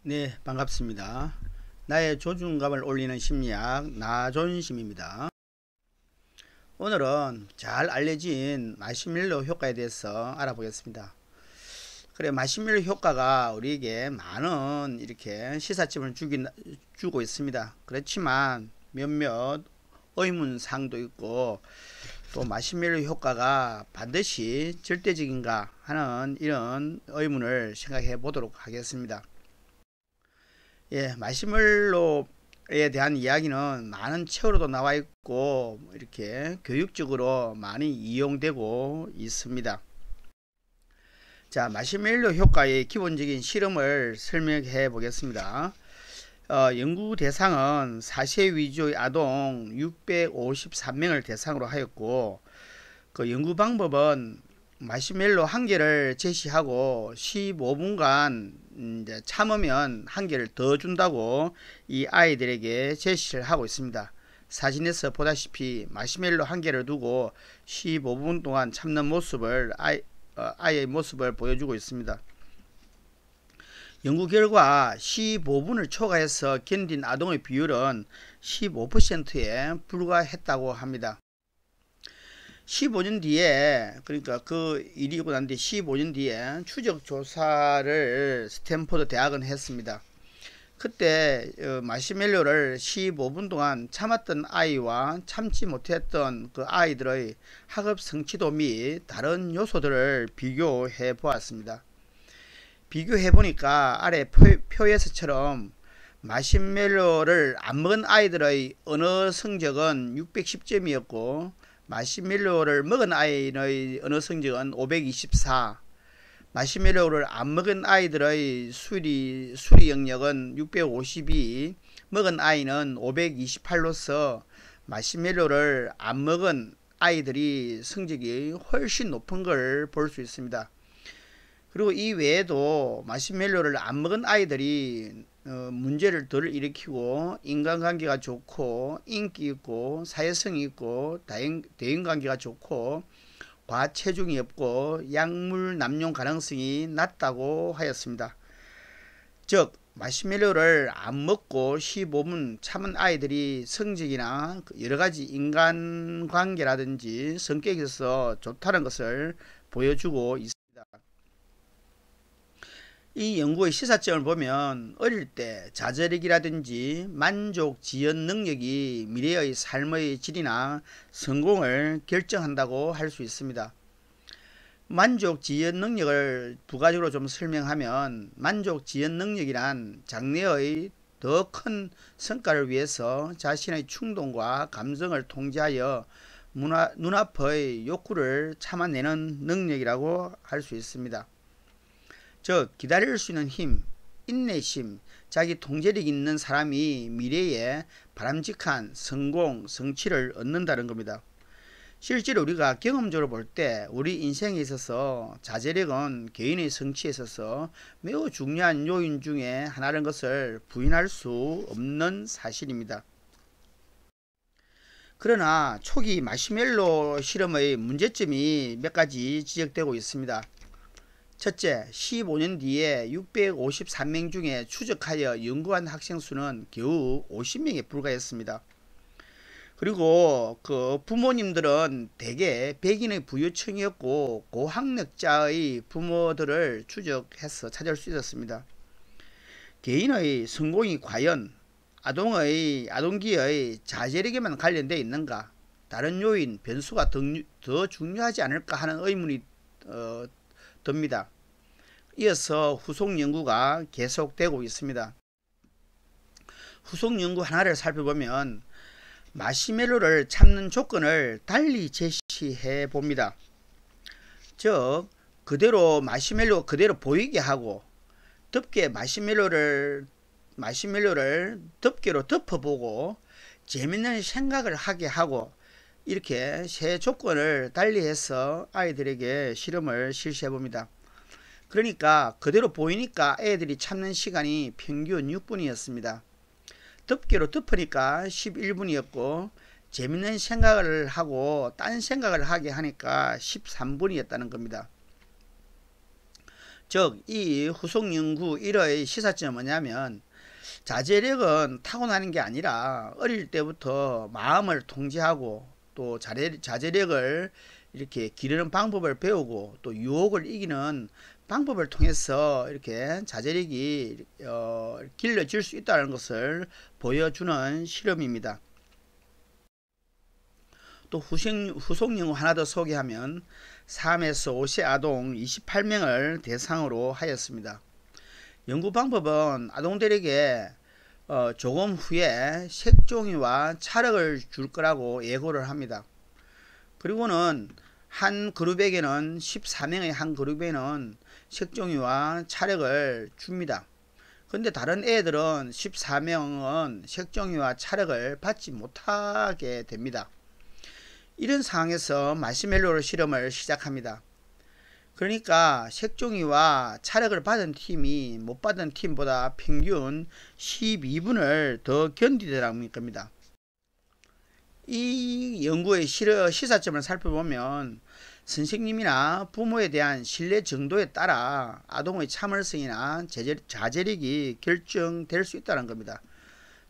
네, 반갑습니다. 나의 조중감을 올리는 심리학 나존심입니다. 오늘은 잘 알려진 마시멜로 효과에 대해서 알아보겠습니다. 그래, 마시멜로 효과가 우리에게 많은 이렇게 시사점을 주고 있습니다. 그렇지만 몇몇 의문사항도 있고, 또 마시멜로 효과가 반드시 절대적인가 하는 이런 의문을 생각해 보도록 하겠습니다. 예, 마시멜로에 대한 이야기는 많은 책으로도 나와 있고 이렇게 교육적으로 많이 이용되고 있습니다. 자, 마시멜로 효과의 기본적인 실험을 설명해 보겠습니다. 연구 대상은 4세 위주의 아동 653명을 대상으로 하였고, 그 연구 방법은 마시멜로 한 개를 제시하고 15분간 이제 참으면 한 개를 더 준다고 이 아이들에게 제시를 하고 있습니다. 사진에서 보다시피 마시멜로 한 개를 두고 15분 동안 참는 모습을 아이의 모습을 보여주고 있습니다. 연구 결과 15분을 초과해서 견딘 아동의 비율은 15%에 불과했다고 합니다. 15년 뒤에, 그러니까 그 일이 있고 난 뒤 15년 뒤에 추적 조사를 스탠포드 대학은 했습니다. 그때 마시멜로를 15분 동안 참았던 아이와 참지 못했던 그 아이들의 학업 성취도 및 다른 요소들을 비교해 보았습니다. 비교해 보니까 아래 표에서처럼 마시멜로를 안 먹은 아이들의 언어 성적은 610점이었고 마시멜로를 먹은 아이의 언어 성적은 524, 마시멜로를 안 먹은 아이들의 수리 영역은 652, 먹은 아이는 528로서 마시멜로를 안 먹은 아이들이 성적이 훨씬 높은 걸 볼 수 있습니다. 그리고 이 외에도 마시멜로를 안 먹은 아이들이 문제를 덜 일으키고 인간관계가 좋고 인기 있고 사회성이 있고 대인관계가 좋고 과체중이 없고 약물 남용 가능성이 낮다고 하였습니다. 즉 마시멜로를 안 먹고 15분 참은 아이들이 성적이나 여러가지 인간관계라든지 성격에 있어서 좋다는 것을 보여주고 있습니다. 이 연구의 시사점을 보면 어릴 때 자제력이라든지 만족 지연 능력이 미래의 삶의 질이나 성공을 결정한다고 할 수 있습니다. 만족 지연 능력을 부가적으로 좀 설명하면, 만족 지연 능력이란 장래의 더 큰 성과를 위해서 자신의 충동과 감정을 통제하여 눈앞의 욕구를 참아내는 능력이라고 할 수 있습니다. 즉 기다릴 수 있는 힘, 인내심, 자기 통제력 있는 사람이 미래에 바람직한 성공, 성취를 얻는다는 겁니다. 실제로 우리가 경험적으로 볼 때 우리 인생에 있어서 자제력은 개인의 성취에 있어서 매우 중요한 요인 중에 하나라는 것을 부인할 수 없는 사실입니다. 그러나 초기 마시멜로 실험의 문제점이 몇 가지 지적되고 있습니다. 첫째, 15년 뒤에 653명 중에 추적하여 연구한 학생 수는 겨우 50명에 불과했습니다. 그리고 그 부모님들은 대개 백인의 부유층이었고 고학력자의 부모들을 추적해서 찾을 수 있었습니다. 개인의 성공이 과연 아동기의 자제력에만 관련되어 있는가? 다른 요인, 변수가 더 중요하지 않을까 하는 의문이 듭니다. 이어서 후속 연구가 계속되고 있습니다. 후속 연구 하나를 살펴보면 마시멜로를 참는 조건을 달리 제시해 봅니다. 즉 그대로 마시멜로 그대로 보이게 하고 덮개 마시멜로를 덮개로 덮어보고 재밌는 생각을 하게 하고, 이렇게 세 조건을 달리해서 아이들에게 실험을 실시해 봅니다. 그러니까 그대로 보이니까 애들이 참는 시간이 평균 6분이었습니다. 덮개로 덮으니까 11분이었고 재밌는 생각을 하고 딴 생각을 하게 하니까 13분이었다는 겁니다. 즉 이 후속 연구 1호의 시사점은 뭐냐면 자제력은 타고나는 게 아니라 어릴 때부터 마음을 통제하고 또 자제력을 이렇게 기르는 방법을 배우고 또 유혹을 이기는 방법을 통해서 이렇게 자제력이 길러질 수 있다는 것을 보여주는 실험입니다. 또 후속 연구 하나 더 소개하면 3에서 5세 아동 28명을 대상으로 하였습니다. 연구 방법은 아동들에게 조금 후에 색종이와 찰흙을 줄 거라고 예고를 합니다. 그리고는 한 그룹에게는 14명의 한 그룹에는 색종이와 찰흙을 줍니다. 근데 다른 애들은 14명은 색종이와 찰흙을 받지 못하게 됩니다. 이런 상황에서 마시멜로 실험을 시작합니다. 그러니까 색종이와 찰흙을 받은 팀이 못 받은 팀보다 평균 12분을 더 견디더라는 겁니다. 이 연구의 시사점을 살펴보면 선생님이나 부모에 대한 신뢰 정도에 따라 아동의 참을성이나 자제력이 결정될 수 있다는 겁니다.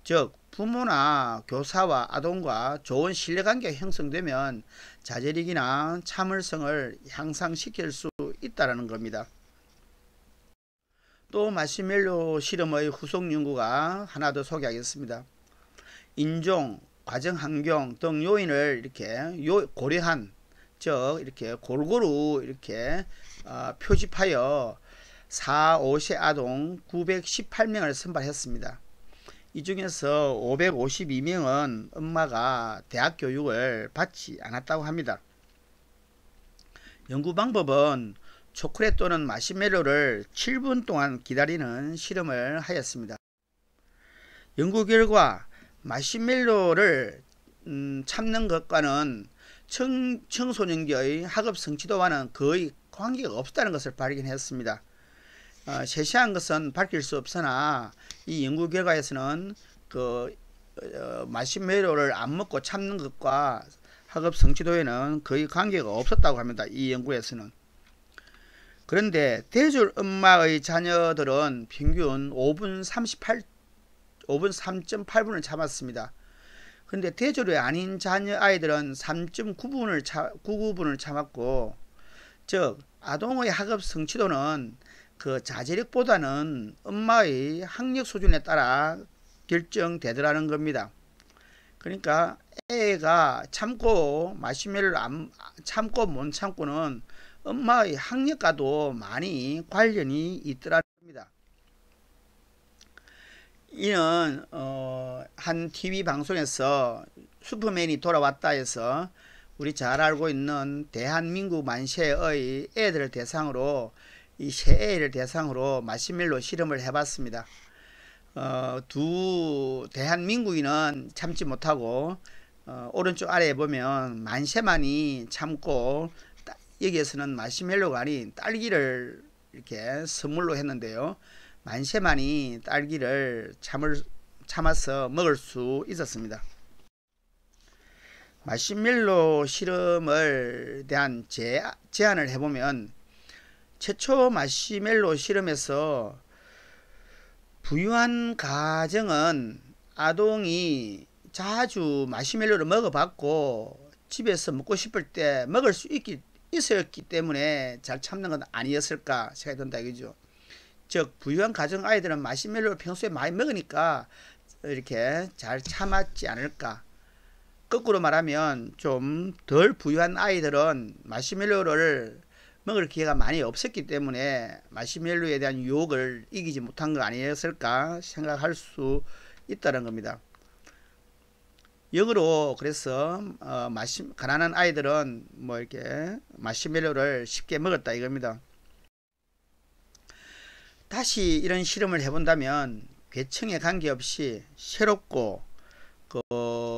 즉 부모나 교사와 아동과 좋은 신뢰관계가 형성되면 자제력이나 참을성을 향상시킬 수 있다는 겁니다. 또 마시멜로 실험의 후속 연구가 하나 더 소개하겠습니다. 인종, 과정 환경 등 요인을 이렇게 고려한, 즉 이렇게 골고루 이렇게 표집하여 4, 5세 아동 918명을 선발했습니다. 이 중에서 552명은 엄마가 대학 교육을 받지 않았다고 합니다. 연구 방법은 초콜릿 또는 마시멜로를 7분 동안 기다리는 실험을 하였습니다. 연구 결과 마시멜로를 참는 것과는 청소년기의 학업 성취도와는 거의 관계가 없다는 것을 발견했습니다. 세세한 것은 밝힐 수 없으나 이 연구 결과에서는 마시멜로를 안 먹고 참는 것과 학업 성취도에는 거의 관계가 없었다고 합니다. 이 연구에서는. 그런데 대졸 엄마의 자녀들은 평균 5분 3.8분을 참았습니다. 그런데 대졸이 아닌 자녀 아이들은 3.9분을 참았고, 즉 아동의 학업 성취도는 그 자제력보다는 엄마의 학력 수준에 따라 결정되더라는 겁니다. 그러니까 애가 참고 마시멜로를 안 참고 못 참고는 엄마의 학력과도 많이 관련이 있더라는 겁니다. 이는 한 TV 방송에서 슈퍼맨이 돌아왔다 해서 우리 잘 알고 있는 대한민국 만세의 애들을 대상으로 이 세 애를 대상으로 마시멜로 실험을 해봤습니다. 두 대한민국인은 참지 못하고 오른쪽 아래에 보면 만세만이 참고, 여기에서는 마시멜로가 아닌 딸기를 이렇게 선물로 했는데요. 만세만이 딸기를 참아서 먹을 수 있었습니다. 마시멜로 실험을 대한 제안을 해보면 최초 마시멜로 실험에서 부유한 가정은 아동이 자주 마시멜로를 먹어봤고 집에서 먹고 싶을 때 먹을 수 있었기 때문에 잘 참는 건 아니었을까 생각이 든다 이거죠. 즉 부유한 가정 아이들은 마시멜로를 평소에 많이 먹으니까 이렇게 잘 참았지 않을까. 거꾸로 말하면 좀 덜 부유한 아이들은 마시멜로를 먹을 기회가 많이 없었기 때문에 마시멜로에 대한 유혹을 이기지 못한 거 아니었을까 생각할 수 있다는 겁니다. 역으로 그래서 가난한 아이들은 뭐 이렇게 마시멜로를 쉽게 먹었다 이겁니다. 다시 이런 실험을 해본다면 계층에 관계없이 새롭고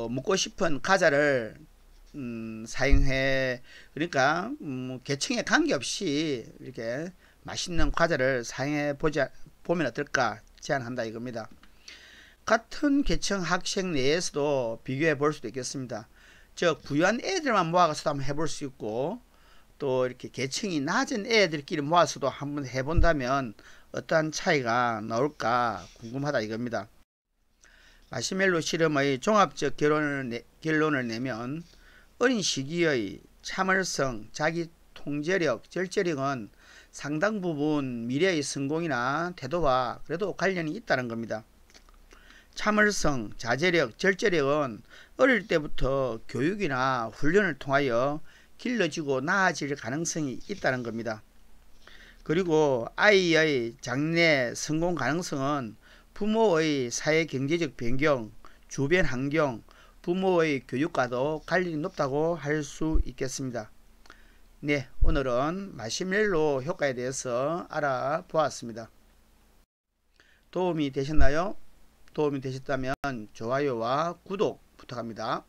먹고 싶은 과자를 사용해, 그러니까 계층에 관계없이 이렇게 맛있는 과자를 사용해 보면 어떨까 제안한다 이겁니다. 같은 계층 학생 내에서도 비교해 볼 수도 있겠습니다. 즉 부유한 애들만 모아가서도 한번 해볼 수 있고 또 이렇게 계층이 낮은 애들끼리 모아서도 한번 해본다면 어떠한 차이가 나올까 궁금하다 이겁니다. 마시멜로 실험의 종합적 결론을 내면 어린 시기의 참을성, 자기 통제력, 절제력은 상당 부분 미래의 성공이나 태도와 그래도 관련이 있다는 겁니다. 참을성, 자제력, 절제력은 어릴 때부터 교육이나 훈련을 통하여 길러지고 나아질 가능성이 있다는 겁니다. 그리고 아이의 장래 성공 가능성은 부모의 사회 경제적 변경, 주변 환경, 부모의 교육과도 관련이 높다고 할 수 있겠습니다. 네, 오늘은 마시멜로 효과에 대해서 알아보았습니다. 도움이 되셨나요? 도움이 되셨다면 좋아요와 구독 부탁합니다.